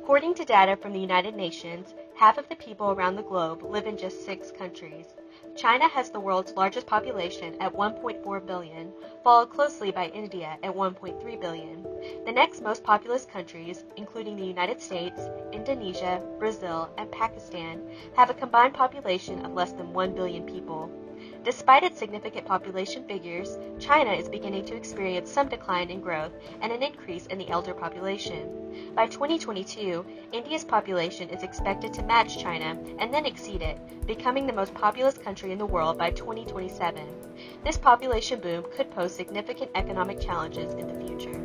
According to data from the United Nations, half of the people around the globe live in just 6 countries. China has the world's largest population at 1.4 billion, followed closely by India at 1.3 billion. The next most populous countries, including the United States, Indonesia, Brazil, and Pakistan, have a combined population of less than 1 billion people. Despite its significant population figures, China is beginning to experience some decline in growth and an increase in the elder population. By 2022, India's population is expected to match China and then exceed it, becoming the most populous country in the world by 2027. This population boom could pose significant economic challenges in the future.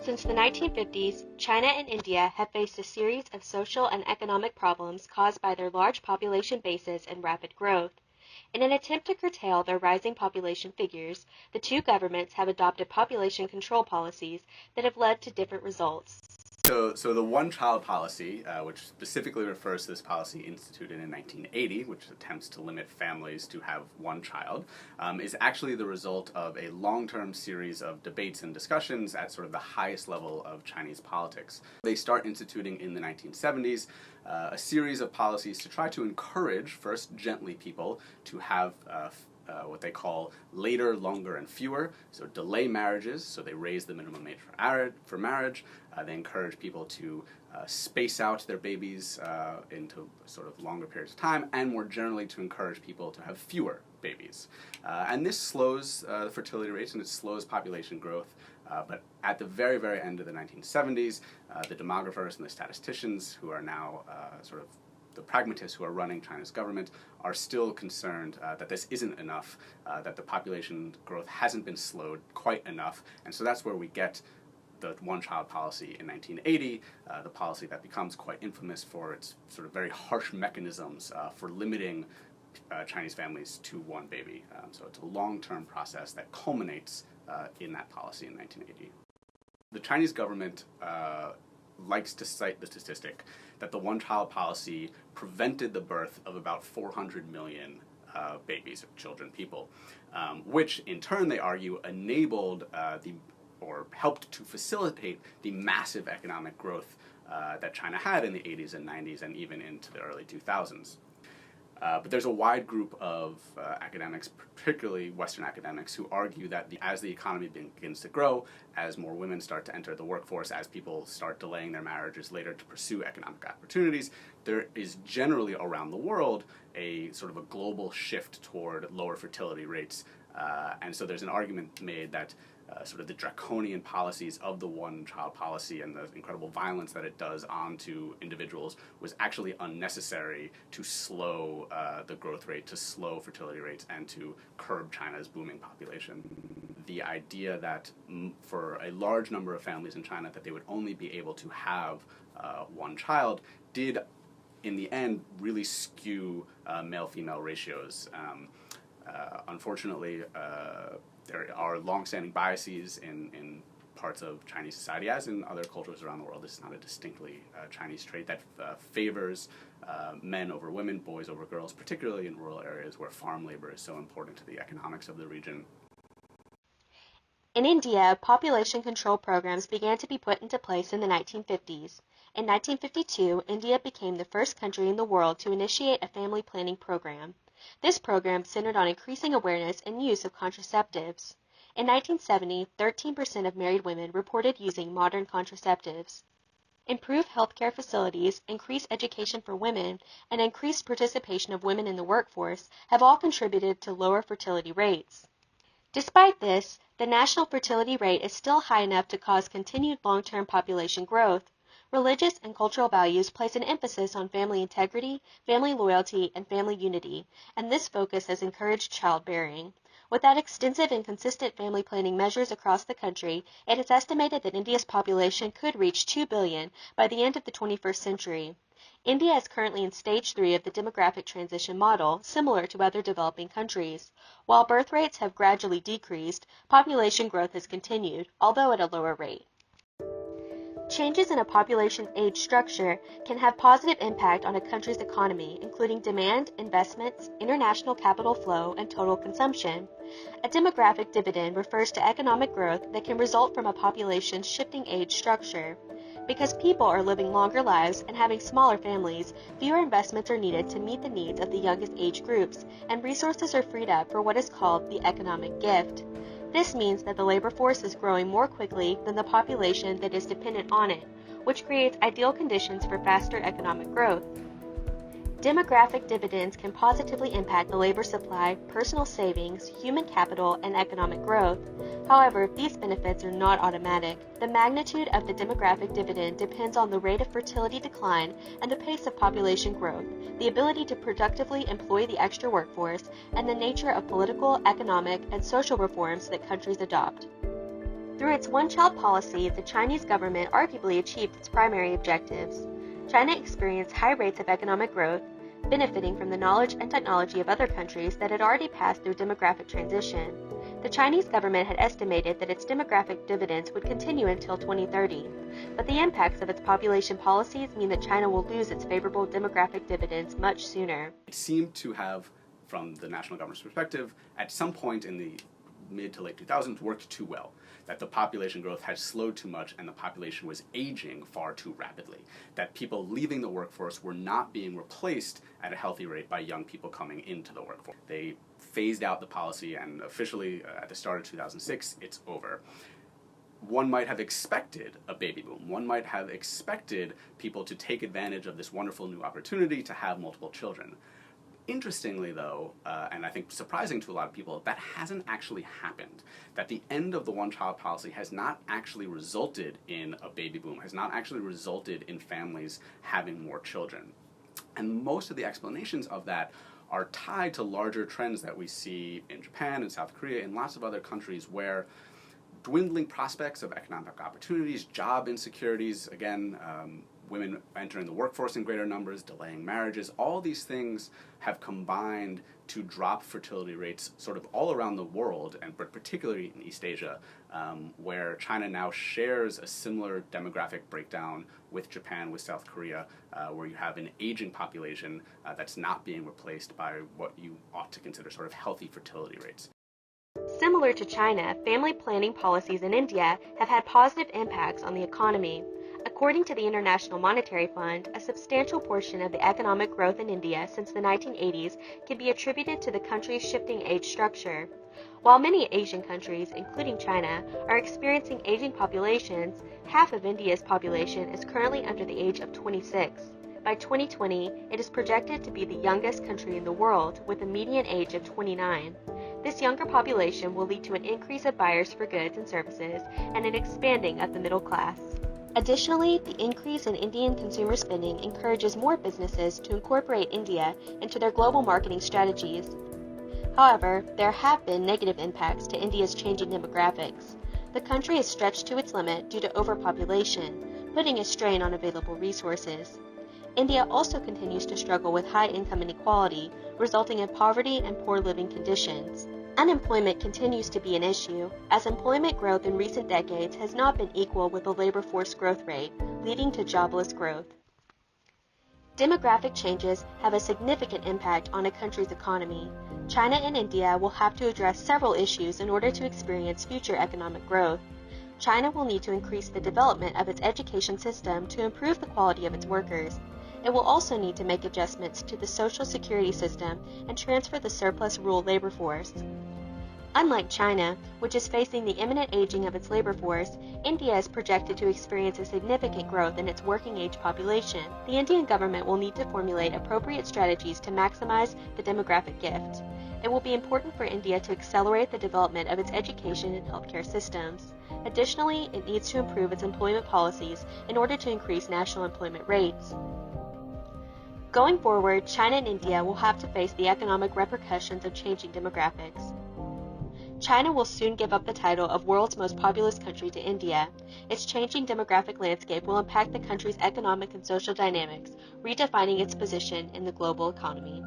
Since the 1950s, China and India have faced a series of social and economic problems caused by their large population bases and rapid growth. In an attempt to curtail their rising population figures, the two governments have adopted population control policies that have led to different results. So the one-child policy, which specifically refers to this policy instituted in 1980, which attempts to limit families to have one child, is actually the result of a long-term series of debates and discussions at sort of the highest level of Chinese politics. They start instituting in the 1970s a series of policies to try to encourage, first gently, people to have what they call later, longer, and fewer, so delay marriages, so they raise the minimum age for marriage. They encourage people to space out their babies into sort of longer periods of time, and more generally to encourage people to have fewer babies. And this slows the fertility rates and it slows population growth. But at the very, very end of the 1970s, the demographers and the statisticians, who are now sort of the pragmatists who are running China's government, are still concerned that this isn't enough, that the population growth hasn't been slowed quite enough, and so that's where we get the one-child policy in 1980, the policy that becomes quite infamous for its sort of very harsh mechanisms for limiting Chinese families to one baby. So it's a long-term process that culminates in that policy in 1980. The Chinese government likes to cite the statistic that the one-child policy prevented the birth of about 400 million babies, children, people, which in turn, they argue, enabled or helped to facilitate the massive economic growth that China had in the 80s and 90s and even into the early 2000s. But there's a wide group of academics, particularly Western academics, who argue that as the economy begins to grow, as more women start to enter the workforce, as people start delaying their marriages later to pursue economic opportunities, there is generally around the world a sort of a global shift toward lower fertility rates. And so there's an argument made that sort of the draconian policies of the one-child policy and the incredible violence that it does onto individuals was actually unnecessary to slow the growth rate, to slow fertility rates, and to curb China's booming population. The idea that for a large number of families in China that they would only be able to have one child did, in the end, really skew male-female ratios. Unfortunately, there are long-standing biases in parts of Chinese society, as in other cultures around the world. This is not a distinctly Chinese trait that favors men over women, boys over girls, particularly in rural areas where farm labor is so important to the economics of the region. In India, population control programs began to be put into place in the 1950s. In 1952, India became the first country in the world to initiate a family planning program. This program centered on increasing awareness and use of contraceptives. In 1970, 13% of married women reported using modern contraceptives. Improved healthcare facilities, increased education for women, and increased participation of women in the workforce have all contributed to lower fertility rates. Despite this, the national fertility rate is still high enough to cause continued long-term population growth. Religious and cultural values place an emphasis on family integrity, family loyalty, and family unity, and this focus has encouraged childbearing. Without extensive and consistent family planning measures across the country, it is estimated that India's population could reach 2 billion by the end of the 21st century. India is currently in stage 3 of the demographic transition model, similar to other developing countries. While birth rates have gradually decreased, population growth has continued, although at a lower rate. Changes in a population's age structure can have positive impact on a country's economy, including demand, investments, international capital flow, and total consumption. A demographic dividend refers to economic growth that can result from a population's shifting age structure. Because people are living longer lives and having smaller families, fewer investments are needed to meet the needs of the youngest age groups, and resources are freed up for what is called the economic gift. This means that the labor force is growing more quickly than the population that is dependent on it, which creates ideal conditions for faster economic growth. Demographic dividends can positively impact the labor supply, personal savings, human capital, and economic growth. However, these benefits are not automatic. The magnitude of the demographic dividend depends on the rate of fertility decline and the pace of population growth, the ability to productively employ the extra workforce, and the nature of political, economic, and social reforms that countries adopt. Through its one-child policy, the Chinese government arguably achieved its primary objectives. China experienced high rates of economic growth, benefiting from the knowledge and technology of other countries that had already passed through demographic transition. The Chinese government had estimated that its demographic dividends would continue until 2030, but the impacts of its population policies mean that China will lose its favorable demographic dividends much sooner. It seemed to have, from the national government's perspective, at some point in the mid to late 2000s worked too well, that the population growth had slowed too much and the population was aging far too rapidly, that people leaving the workforce were not being replaced at a healthy rate by young people coming into the workforce. They phased out the policy, and officially at the start of 2006, it's over. One might have expected a baby boom. One might have expected people to take advantage of this wonderful new opportunity to have multiple children. Interestingly, though, and I think surprising to a lot of people, that hasn't actually happened. That the end of the one-child policy has not actually resulted in a baby boom, has not actually resulted in families having more children. And most of the explanations of that are tied to larger trends that we see in Japan and South Korea and lots of other countries where dwindling prospects of economic opportunities, job insecurities, again, women entering the workforce in greater numbers, delaying marriages, all these things have combined to drop fertility rates sort of all around the world, and particularly in East Asia, where China now shares a similar demographic breakdown with Japan, with South Korea, where you have an aging population that's not being replaced by what you ought to consider sort of healthy fertility rates. Similar to China, family planning policies in India have had positive impacts on the economy. According to the International Monetary Fund, a substantial portion of the economic growth in India since the 1980s can be attributed to the country's shifting age structure. While many Asian countries, including China, are experiencing aging populations, half of India's population is currently under the age of 26. By 2020, it is projected to be the youngest country in the world, with a median age of 29. This younger population will lead to an increase of buyers for goods and services and an expanding of the middle class. Additionally, the increase in Indian consumer spending encourages more businesses to incorporate India into their global marketing strategies. However, there have been negative impacts to India's changing demographics. The country is stretched to its limit due to overpopulation, putting a strain on available resources. India also continues to struggle with high income inequality, resulting in poverty and poor living conditions. Unemployment continues to be an issue, as employment growth in recent decades has not been equal with the labor force growth rate, leading to jobless growth. Demographic changes have a significant impact on a country's economy. China and India will have to address several issues in order to experience future economic growth. China will need to increase the development of its education system to improve the quality of its workers. It will also need to make adjustments to the social security system and transfer the surplus rural labor force. Unlike China, which is facing the imminent aging of its labor force, India is projected to experience a significant growth in its working age population. The Indian government will need to formulate appropriate strategies to maximize the demographic gift. It will be important for India to accelerate the development of its education and healthcare systems. Additionally, it needs to improve its employment policies in order to increase national employment rates. Going forward, China and India will have to face the economic repercussions of changing demographics. China will soon give up the title of world's most populous country to India. Its changing demographic landscape will impact the country's economic and social dynamics, redefining its position in the global economy.